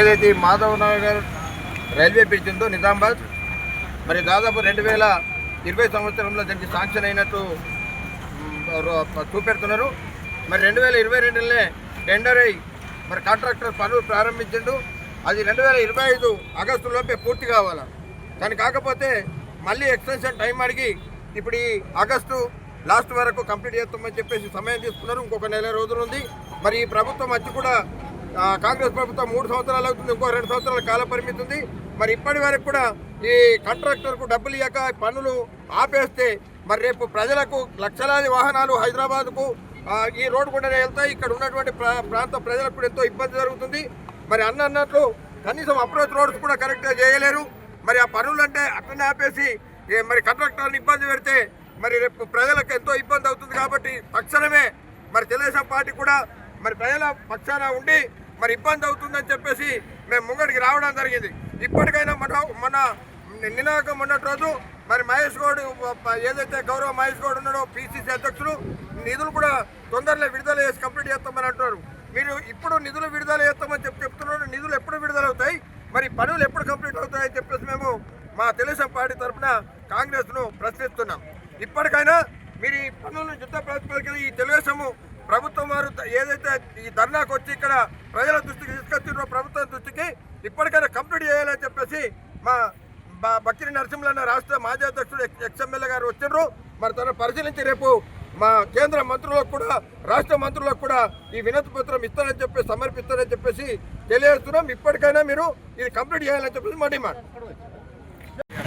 ఏదైతే Madhav Nagar railway bridge ఉందో నిజామాబాద్, మరి దాదాపు 2020 సంవత్సరంలో దీనికి శాంక్షన్ అయినట్టు చూపెడుతున్నారు. మరి 2022లోనే టెండర్ అయ్యి మరి కాంట్రాక్టర్ పనులు ప్రారంభించిండు. అది 2025 ఆగస్టులోపే పూర్తి కావాలి. కానీ కాకపోతే మళ్ళీ ఎక్స్టెన్షన్ టైం అడిగి ఇప్పుడు ఈ ఆగస్టు లాస్ట్ వరకు కంప్లీట్ చేస్తామని చెప్పేసి సమయం తీసుకున్నారు. ఇంకొక నెల రోజులు ఉంది. మరి ఈ ప్రభుత్వం వచ్చి కూడా కాంగ్రెస్ ప్రభుత్వం 3 సంవత్సరాలు అవుతుంది, ఇంకో 2 సంవత్సరాల కాల పరిమితి ఉంది. మరి ఇప్పటి వరకు కూడా ఈ కాంట్రాక్టర్కు డబ్బులు ఇవ్వక పనులు ఆపేస్తే మరి రేపు ప్రజలకు లక్షలాది వాహనాలు హైదరాబాద్కు ఈ రోడ్డు కూడా వెళ్తాయి. ఇక్కడ ఉన్నటువంటి ప్రాంత ప్రజలకు కూడా ఎంతో ఇబ్బంది జరుగుతుంది. మరి అన్నట్లు కనీసం అప్రోచ్ రోడ్స్ కూడా కరెక్ట్గా చేయలేరు. మరి ఆ పనులు అంటే అట్లనే ఆపేసి మరి కాంట్రాక్టర్ని ఇబ్బంది పెడితే మరి రేపు ప్రజలకు ఎంతో ఇబ్బంది అవుతుంది. కాబట్టి తక్షణమే మరి తెలుగుదేశం పార్టీ కూడా మరి ప్రజల పక్షాన ఉండి మరి ఇబ్బంది అవుతుందని చెప్పేసి మేము ముంగడికి రావడం జరిగింది. ఇప్పటికైనా మన మొన్నటి రోజు మరి మహేష్ గౌడ్ ఏదైతే గౌరవ మహేష్ గౌడ్ ఉన్నాడో పిసిసి అధ్యక్షులు నిధులు కూడా తొందరలో విడుదల చేసి కంప్లీట్ చేస్తామని అంటున్నారు. మీరు ఇప్పుడు నిధులు విడుదల చేస్తామని చెప్తున్నారు. నిధులు ఎప్పుడు విడుదల అవుతాయి, మరి పనులు ఎప్పుడు కంప్లీట్ అవుతాయని చెప్పేసి మేము మా తెలుగుదేశం పార్టీ తరఫున కాంగ్రెస్ను ప్రశ్నిస్తున్నాం. ఇప్పటికైనా మీరు ఈ పనులను యుద్ధ ప్రాతిపదికన ఈ తెలుగుదేశం ప్రభుత్వం వారు ఏదైతే ఈ ధర్నాకు వచ్చి ఇక్కడ ప్రజల దృష్టికి తీసుకొచ్చిన ప్రభుత్వం దృష్టికి ఇప్పటికైనా కంప్లీట్ చేయాలని చెప్పేసి మా బక్కిరి నరసింహన్న రాష్ట్ర మాజీ అధ్యక్షుడు ఎక్స్ఎమ్మెల్యే గారు వచ్చిండ్రు. మరి తను పరిశీలించి రేపు మా కేంద్ర మంత్రులకు కూడా రాష్ట్ర మంత్రులకు కూడా ఈ వినతి పత్రం ఇస్తారని చెప్పి సమర్పిస్తారని చెప్పేసి తెలియజేస్తున్నాం. ఇప్పటికైనా మీరు ఇది కంప్లీట్ చేయాలని చెప్పేసి మా డిమాండ్.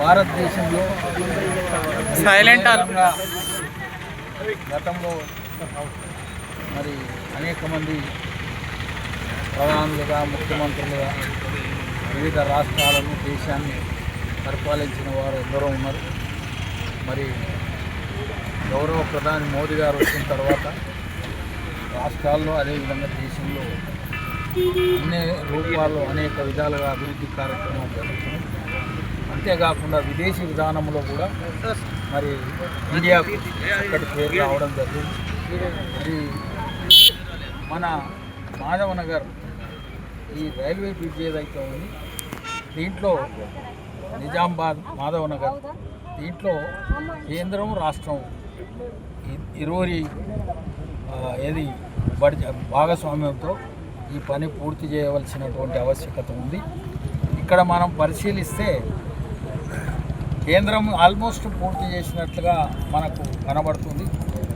భారతదేశంలో సైలెంట్ గతంలో మరి అనేక మంది ప్రధానులుగా ముఖ్యమంత్రులుగా వివిధ రాష్ట్రాలను దేశాన్ని పరిపాలించిన వారు ఎందరో ఉన్నారు. మరి గౌరవ ప్రధాని మోదీ గారు వచ్చిన తర్వాత రాష్ట్రాల్లో అదేవిధంగా దేశంలో అన్ని రూపాల్లో అనేక విధాలుగా అభివృద్ధి కార్యక్రమాలు జరుగుతున్నాయి. అంతేకాకుండా విదేశీ విధానంలో కూడా మరి ఇండియాకు అక్కడి పేరు రావడం జరిగింది. మరి మన మాధవనగర్ ఈ రైల్వే బ్రిడ్జ్ ఏదైతే ఉంది దీంట్లో నిజామాబాద్ మాధవనగర్ దీంట్లో కేంద్రం రాష్ట్రం ఇరువురి ఏది భాగస్వామ్యంతో ఈ పని పూర్తి చేయవలసినటువంటి ఆవశ్యకత ఉంది. ఇక్కడ మనం పరిశీలిస్తే కేంద్రం ఆల్మోస్ట్ పూర్తి చేసినట్లుగా మనకు కనబడుతుంది.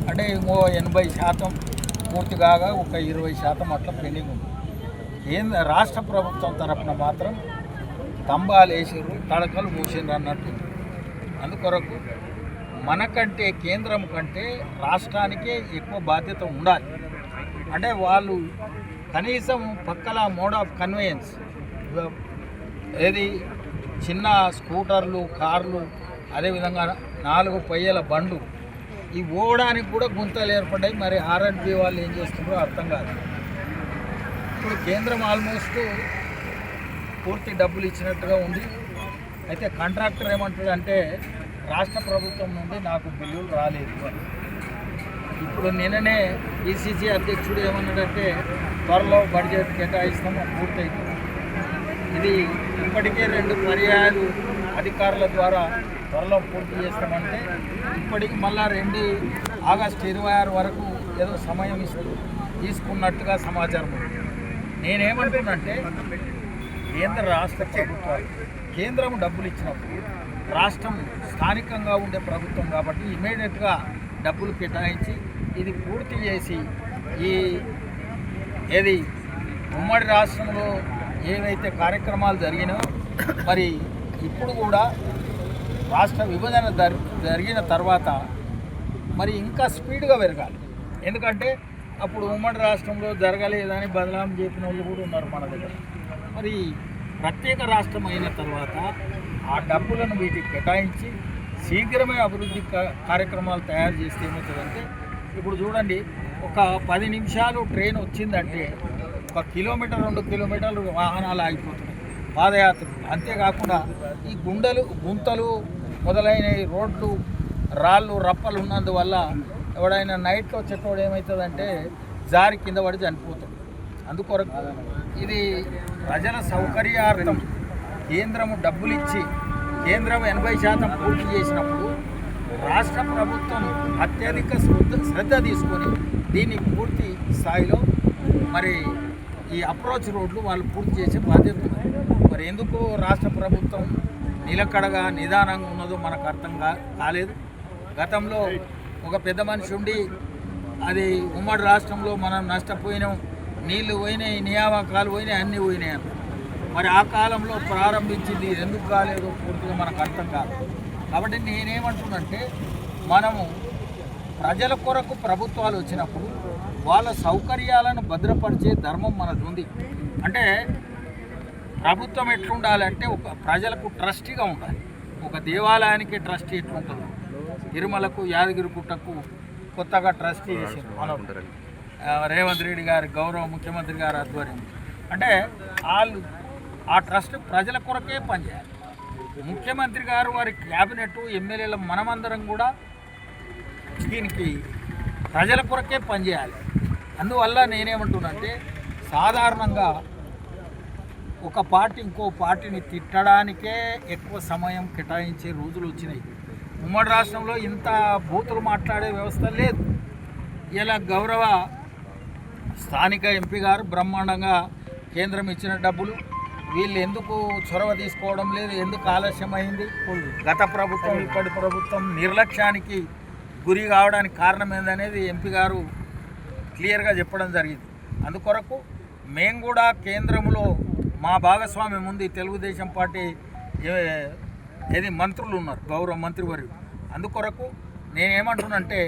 అంటే ఇంకో 80% పూర్తి కాగా ఒక 20% అట్లా పెండింగ్ ఉంది. రాష్ట్ర ప్రభుత్వం తరఫున మాత్రం స్తంభాలు వేసారు, తడకలు మూసిండ్రు అన్నట్టు. అందుకొరకు మనకంటే కేంద్రం కంటే రాష్ట్రానికే ఎక్కువ బాధ్యత ఉండాలి. అంటే వాళ్ళు కనీసం పక్కల మోడ్ ఆఫ్ కన్వేయన్స్ ఏది చిన్న స్కూటర్లు, కార్లు, అదేవిధంగా 4 పయ్యల బండ్లు ఈ పోవడానికి కూడా గుంతలు ఏర్పడ్డాయి. మరి R&B వాళ్ళు ఏం చేస్తున్నారో అర్థం కాదు. ఇప్పుడు కేంద్రం ఆల్మోస్ట్ పూర్తి డబ్బులు ఇచ్చినట్టుగా ఉంది. అయితే కాంట్రాక్టర్ ఏమంటాడంటే రాష్ట్ర ప్రభుత్వం నుండి నాకు బిల్లులు రాలేదు అని. ఇప్పుడు నిన్ననే పిసిసి అధ్యక్షుడు ఏమన్నాడంటే త్వరలో బడ్జెట్ కేటాయిస్తాము, పూర్తయిపోయింది. ఇది ఇప్పటికే 2 పర్యాయాలు అధికారుల ద్వారా త్వరలో పూర్తి చేస్తామంటే ఇప్పటికి మళ్ళా ఆగస్టు 26 వరకు ఏదో సమయం తీసుకున్నట్టుగా సమాచారం ఉంది. నేనేమంటున్నంటే కేంద్ర రాష్ట్ర ప్రభుత్వాలు కేంద్రం డబ్బులు ఇచ్చినప్పుడు రాష్ట్రం స్థానికంగా ఉండే ప్రభుత్వం కాబట్టి ఇమీడియట్గా డబ్బులు కేటాయించి ఇది పూర్తి చేసి ఏది ఉమ్మడి రాష్ట్రంలో ఏవైతే కార్యక్రమాలు జరిగినాయో మరి ఇప్పుడు కూడా రాష్ట్ర విభజన జరిగిన తర్వాత మరి ఇంకా స్పీడ్గా పెరగాలి. ఎందుకంటే అప్పుడు ఉమ్మడి రాష్ట్రంలో జరగలేదని బదలాం చెప్పిన వాళ్ళు కూడా ఉన్నారు మన దగ్గర. మరి ప్రత్యేక రాష్ట్రం అయిన తర్వాత ఆ డబ్బులను వీటికి కేటాయించి శీఘ్రమే అభివృద్ధి కార్యక్రమాలు తయారు చేస్తే ఏమవుతుందంటే ఇప్పుడు చూడండి, ఒక 10 నిమిషాలు ట్రైన్ వచ్చిందంటే 1 కిలోమీటర్ 2 కిలోమీటర్లు వాహనాలు ఆగిపోతున్నాయి, పాదయాత్రలు. అంతేకాకుండా ఈ గుంతలు మొదలైన రోడ్లు రాళ్ళు రప్పలు ఉన్నందువల్ల ఎవడైనా నైట్లో చెట్టోడు ఏమవుతుందంటే జారి కింద పడి చనిపోతాడు. అందుకొరకు ఇది ప్రజల సౌకర్యార్థం కేంద్రము డబ్బులు ఇచ్చి కేంద్రం 80% పూర్తి చేసినప్పుడు రాష్ట్ర ప్రభుత్వం అత్యధిక శ్రద్ధ తీసుకొని దీన్ని పూర్తి స్థాయిలో మరి ఈ అప్రోచ్ రోడ్లు వాళ్ళు పూర్తి చేసే బాధ్యత ఉంది. మరి ఎందుకు రాష్ట్ర ప్రభుత్వం నిలకడగా నిదానంగా ఉన్నదో మనకు అర్థం కాలేదు. గతంలో ఒక పెద్ద మనిషి ఉండి అది ఉమ్మడి రాష్ట్రంలో మనం నష్టపోయినాం, నీళ్లు పోయినాయి, నియామకాలు పోయినాయి, అన్నీ పోయినాయి అన్న. మరి ఆ కాలంలో ప్రారంభించింది ఎందుకు కాలేదో పూర్తిగా మనకు అర్థం కాదు. కాబట్టి నేనేమంటున్నంటే మనము ప్రజల కొరకు ప్రభుత్వాలు వచ్చినప్పుడు వాళ్ళ సౌకర్యాలను భద్రపరిచే ధర్మం మనది ఉంది. అంటే ప్రభుత్వం ఎట్లుండాలంటే ఒక ప్రజలకు ట్రస్టీగా ఉండాలి. ఒక దేవాలయానికి ట్రస్టీ ఎట్లుంటుంది, తిరుమలకు యాదగిరిగుట్టకు కొత్తగా ట్రస్టీ చేసింది మనం రేవంత్ రెడ్డి గారి గౌరవ ముఖ్యమంత్రి గారి ఆధ్వర్యం. అంటే వాళ్ళు ఆ ట్రస్ట్ ప్రజల కొరకే పనిచేయాలి. ముఖ్యమంత్రి గారు వారి క్యాబినెట్ ఎమ్మెల్యేల మనమందరం కూడా దీనికి ప్రజల కొరకే పనిచేయాలి. అందువల్ల నేనేమంటున్నానంటే సాధారణంగా ఒక పార్టీ ఇంకో పార్టీని తిట్టడానికే ఎక్కువ సమయం కేటాయించే రోజులు వచ్చినాయి. ఉమ్మడి రాష్ట్రంలో ఇంత బూతులు మాట్లాడే వ్యవస్థ లేదు. ఇలా గౌరవ స్థానిక ఎంపీ గారు బ్రహ్మాండంగా కేంద్రం ఇచ్చిన డబ్బులు వీళ్ళు ఎందుకు చొరవ తీసుకోవడం లేదు, ఎందుకు ఆలస్యమైంది, గత ప్రభుత్వం ఇప్పటి ప్రభుత్వం నిర్లక్ష్యానికి గురి కావడానికి కారణం ఏందనేది ఎంపీ గారు క్లియర్గా చెప్పడం జరిగింది. అందుకొరకు మేము కూడా కేంద్రంలో మా భాగస్వామ్యం ఉంది. తెలుగుదేశం పార్టీ ఏది మంత్రులు ఉన్నారు, గౌరవ మంత్రివర్యులు. అందుకొరకు నేనేమంటున్నంటే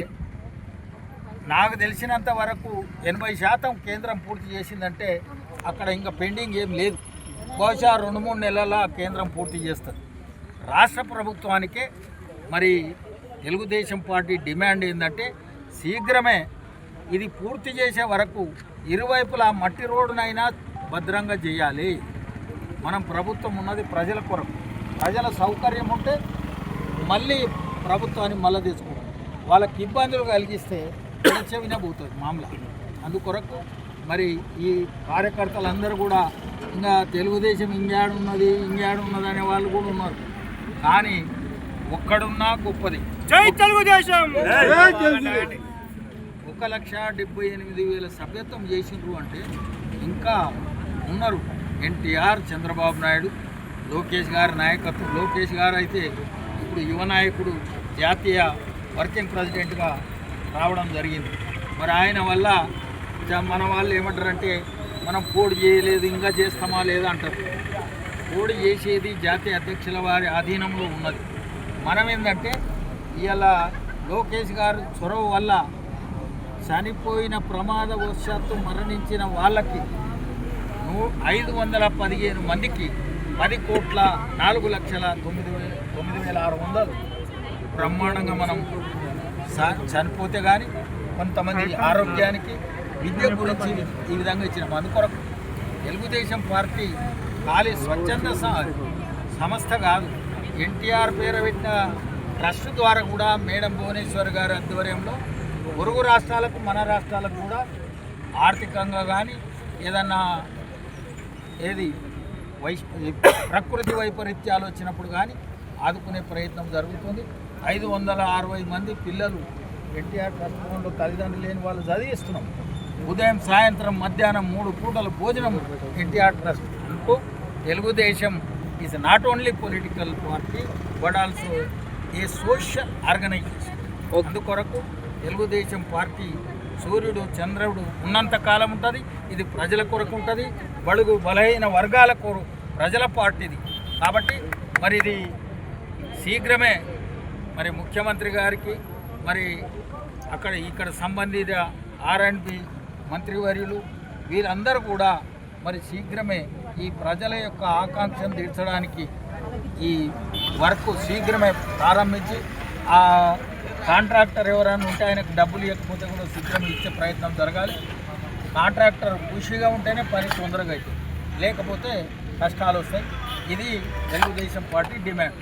నాకు తెలిసినంత వరకు 80% కేంద్రం పూర్తి చేసిందంటే అక్కడ ఇంకా పెండింగ్ ఏం లేదు. బహుశా 2-3 నెలల కేంద్రం పూర్తి చేస్తుంది. రాష్ట్ర ప్రభుత్వానికే మరి తెలుగుదేశం పార్టీ డిమాండ్ ఏంటంటే శీఘ్రమే ఇది పూర్తి చేసే వరకు ఇరువైపులా మట్టి రోడ్డునైనా భద్రంగా చేయాలి. మనం ప్రభుత్వం ఉన్నది ప్రజల కొరకు, ప్రజల సౌకర్యం ఉంటే మళ్ళీ ప్రభుత్వాన్ని మళ్ళీ తెచ్చుకోవడం, వాళ్ళకి ఇబ్బందులు కలిగిస్తే చెవిన పోతుంది మామూలు. అందుకొరకు మరి ఈ కార్యకర్తలందరూ కూడా ఇంకా తెలుగుదేశం ఇంగ్యాడున్నది అనే వాళ్ళు కూడా ఉన్నారు. కానీ ఒక్కడున్నా గొప్పది. జై తెలుగుదేశం. 1,78,000 సభ్యత్వం చేసిండ్రు అంటే ఇంకా ఉన్నారు. ఎన్టీఆర్, చంద్రబాబు నాయుడు, లోకేష్ గారి నాయకత్వం. లోకేష్ గారు అయితే ఇప్పుడు యువ నాయకుడు, జాతీయ వర్కింగ్ ప్రెసిడెంట్గా రావడం జరిగింది. మరి ఆయన వల్ల మన వాళ్ళు ఏమంటారంటే మనం పోటీ చేయలేదు, ఇంకా చేస్తామా లేదా అంటారు. పోటీ చేసేది జాతీయ అధ్యక్షుల వారి ఆధీనంలో ఉన్నది. మనం ఏంటంటే ఇవాళ లోకేష్ గారు చొరవ వల్ల చనిపోయిన ప్రమాదవశాత్తు మరణించిన వాళ్ళకి 515 మందికి 10,04,09,600 బ్రహ్మాండంగా మనం చనిపోతే కానీ కొంతమంది ఆరోగ్యానికి, విద్య గురించి ఈ విధంగా ఇచ్చినాం. అందుకొరకు తెలుగుదేశం పార్టీ ఖాళీ స్వచ్ఛంద సంస్థ కాదు, ఎన్టీఆర్ పేరు పెట్టిన ట్రస్ట్ ద్వారా కూడా మేడం భువనేశ్వర్ గారి ఆధ్వర్యంలో పొరుగు రాష్ట్రాలకు మన రాష్ట్రాలకు కూడా ఆర్థికంగా కానీ ఏదన్నా ప్రకృతి వైపరీత్యాలు వచ్చినప్పుడు కానీ ఆదుకునే ప్రయత్నం జరుగుతుంది. 560 మంది పిల్లలు ఎన్టీఆర్ ట్రస్ట్ ఫండ్లో తల్లిదండ్రులు లేని వాళ్ళు చదివిస్తున్నాం. ఉదయం, సాయంత్రం, మధ్యాహ్నం 3 పూటల భోజనం ఎన్టీఆర్ ట్రస్ట్. అనుకో Telugu Desam is not only political party but also a social organization. అందుకొరకు తెలుగుదేశం పార్టీ సూర్యుడు, చంద్రుడు ఉన్నంత కాలం ఉంటుంది. ఇది ప్రజల కొరకు ఉంటుంది, బడుగు బలహీన వర్గాల కొరకు ప్రజల పార్టీది. కాబట్టి మరి ఇది శీఘ్రమే మరి ముఖ్యమంత్రి గారికి మరి ఇక్కడ సంబంధిత R&B మంత్రివర్యులు వీరందరూ కూడా మరి శీఘ్రమే ఈ ప్రజల యొక్క ఆకాంక్షను తీర్చడానికి ఈ వర్క్ శీఘ్రమే ప్రారంభించి ఆ కాంట్రాక్టర్ ఎవరైనా ఉంటే ఆయనకు డబ్బులు ఇవ్వకపోతే కూడా శీఘ్రం ఇచ్చే ప్రయత్నం జరగాలి. కాంట్రాక్టర్ ఖుషిగా ఉంటేనే పని తొందరగా అవుతుంది, లేకపోతే కష్టాలు వస్తాయి. ఇది తెలుగుదేశం పార్టీ డిమాండ్.